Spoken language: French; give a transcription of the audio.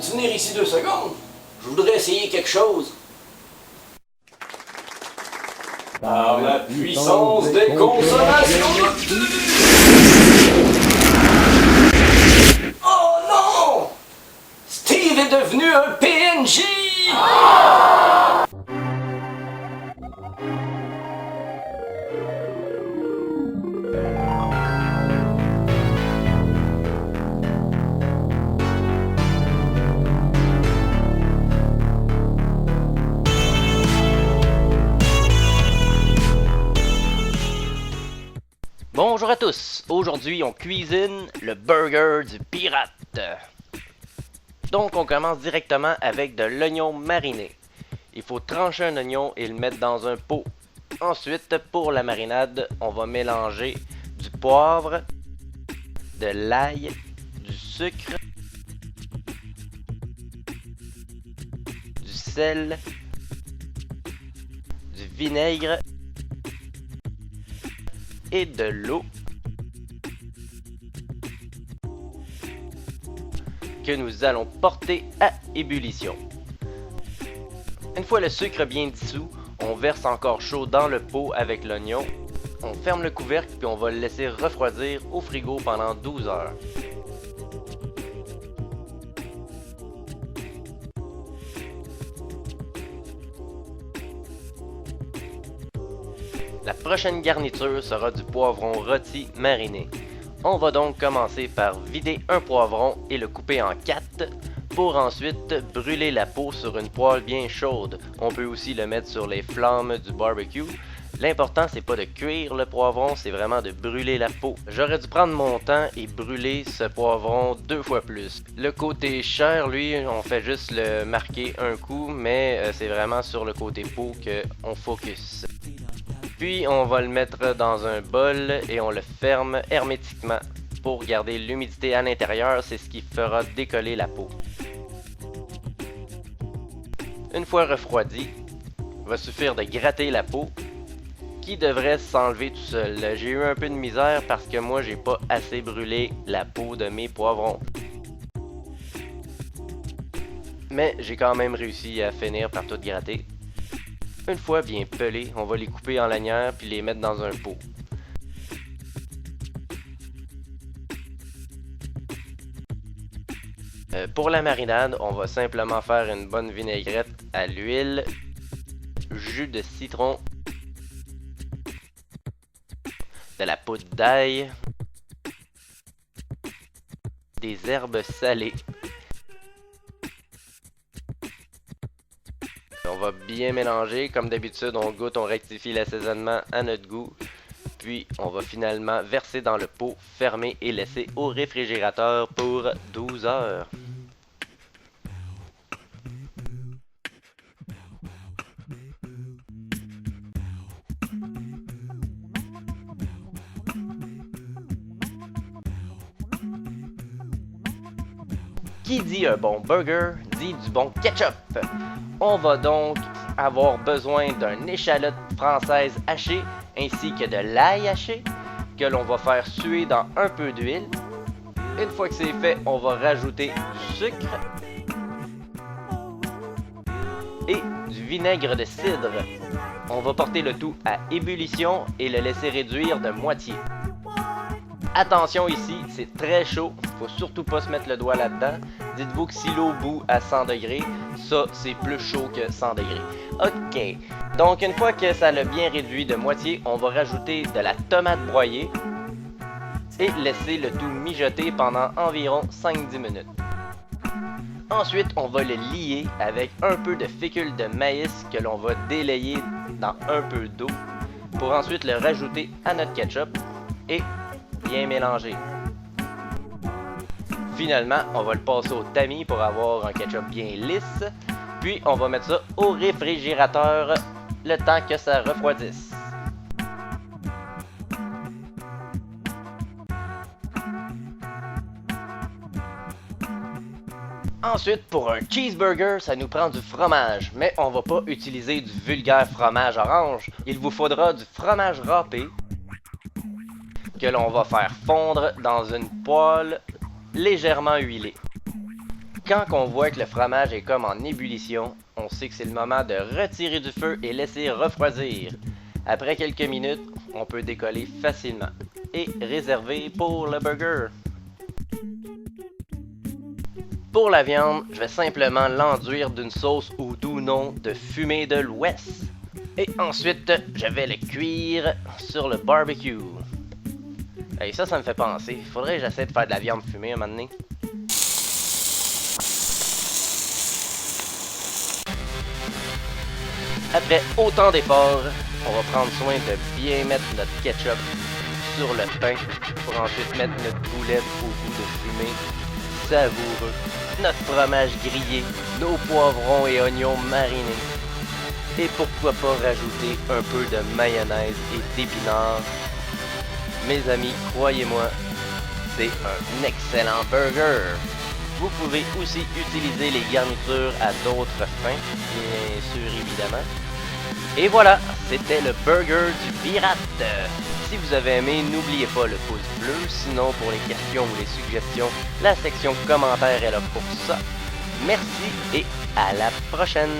Peux-tu venir ici 2 secondes? Je voudrais essayer quelque chose. Par la puissance des consommations. Oh non! Steve est devenu un PNJ! Bonjour à tous, aujourd'hui on cuisine le burger du pirate. Donc on commence directement avec de l'oignon mariné. Il faut trancher un oignon et le mettre dans un pot. Ensuite pour la marinade, on va mélanger du poivre, de l'ail, du sucre, du sel, du vinaigre et de l'eau que nous allons porter à ébullition. Une fois le sucre bien dissous, on verse encore chaud dans le pot avec l'oignon. On ferme le couvercle puis on va le laisser refroidir au frigo pendant 12 heures. La prochaine garniture sera du poivron rôti mariné. On va donc commencer par vider un poivron et le couper en 4 pour ensuite brûler la peau sur une poêle bien chaude. On peut aussi le mettre sur les flammes du barbecue. L'important c'est pas de cuire le poivron, c'est vraiment de brûler la peau. J'aurais dû prendre mon temps et brûler ce poivron 2 fois plus. Le côté chair, lui, on fait juste le marquer un coup, mais c'est vraiment sur le côté peau qu'on focus. Puis on va le mettre dans un bol et on le ferme hermétiquement pour garder l'humidité à l'intérieur, c'est ce qui fera décoller la peau. Une fois refroidi, il va suffire de gratter la peau qui devrait s'enlever tout seul. J'ai eu un peu de misère parce que moi j'ai pas assez brûlé la peau de mes poivrons. Mais j'ai quand même réussi à finir par tout gratter. Une fois bien pelés, on va les couper en lanières puis les mettre dans un pot. Pour la marinade, on va simplement faire une bonne vinaigrette à l'huile, jus de citron, de la poudre d'ail, des herbes salées. On va bien mélanger, comme d'habitude on goûte, on rectifie l'assaisonnement à notre goût. Puis on va finalement verser dans le pot, fermer et laisser au réfrigérateur pour 12 heures. Qui dit un bon burger, dit du bon ketchup. On va donc avoir besoin d'une échalote française hachée ainsi que de l'ail haché que l'on va faire suer dans un peu d'huile. Une fois que c'est fait, on va rajouter du sucre et du vinaigre de cidre. On va porter le tout à ébullition et le laisser réduire de moitié. Attention ici, c'est très chaud, faut surtout pas se mettre le doigt là-dedans. Dites-vous que si l'eau bout à 100 degrés, ça c'est plus chaud que 100 degrés. Ok, donc une fois que ça l'a bien réduit de moitié, on va rajouter de la tomate broyée et laisser le tout mijoter pendant environ 5-10 minutes. Ensuite, on va le lier avec un peu de fécule de maïs que l'on va délayer dans un peu d'eau pour ensuite le rajouter à notre ketchup et bien mélanger. Finalement, on va le passer au tamis pour avoir un ketchup bien lisse. Puis on va mettre ça au réfrigérateur le temps que ça refroidisse. Ensuite, pour un cheeseburger, ça nous prend du fromage, mais on va pas utiliser du vulgaire fromage orange. Il vous faudra du fromage râpé que l'on va faire fondre dans une poêle légèrement huilée. Quand on voit que le fromage est comme en ébullition, on sait que c'est le moment de retirer du feu et laisser refroidir. Après quelques minutes, on peut décoller facilement et réserver pour le burger. Pour la viande, je vais simplement l'enduire d'une sauce au doux nom de fumée de l'Ouest. Et ensuite, je vais le cuire sur le barbecue. Et ça me fait penser. Faudrait que j'essaie de faire de la viande fumée un moment donné. Après autant d'efforts, on va prendre soin de bien mettre notre ketchup sur le pain pour ensuite mettre notre boulette au goût de fumée savoureux, notre fromage grillé, nos poivrons et oignons marinés. Et pourquoi pas rajouter un peu de mayonnaise et d'épinards. Mes amis, croyez-moi, c'est un excellent burger. Vous pouvez aussi utiliser les garnitures à d'autres fins, bien sûr évidemment. Et voilà, c'était le burger du pirate. Si vous avez aimé, n'oubliez pas le pouce bleu. Sinon, pour les questions ou les suggestions, la section commentaires est là pour ça. Merci et à la prochaine.